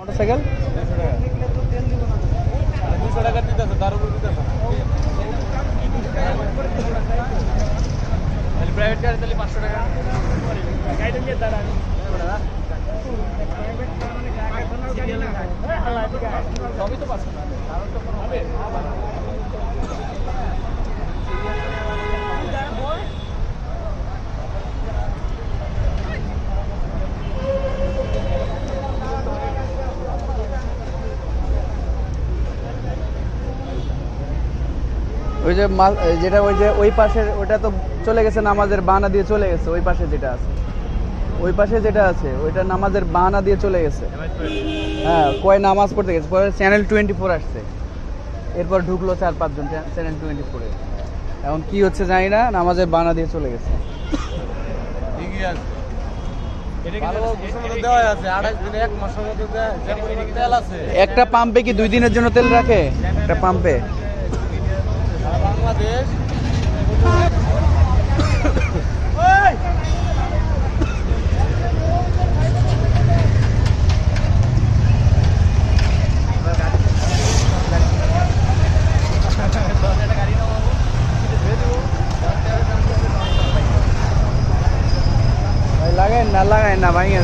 Motorcycle? 200 টাকা দিতেছে, তার উপর দিতেছে না। প্রাইভেট গাড়ি তাহলে 500 টাকা গাড়ি নিয়ে দাঁড়ান। সবই তো 500 টাকা, কারণ তো কোনো হবে। ওই যে যেটা ওই যে ওই পাশের ওটা তো চলে গেছে, নামাজের বাহানা দিয়ে চলে গেছে। ওই পাশে যেটা আছে, ওই পাশে যেটা আছে ওইটা নামাজের বাহানা দিয়ে চলে গেছে। হ্যাঁ, কয় নামাজ পড়তে গেছে, পরে চ্যানেল 24 আসছে, এরপর ঢুকলো 4-5 জন চ্যানেল 24-এ। এখন কি হচ্ছে জানি না, নামাজের বাহানা দিয়ে চলে গেছে। ঠিকই আছে, ভালো ঘোষণা তো দেওয়াই আছে, 28 দিনে 1 মাসের মধ্যে যে পরিমাণ তেল আছে। একটা পাম্পে কি 2 দিনের জন্য তেল রাখে? একটা পাম্পে বাংলাদেশ লাগাই না ভাঙিয়ে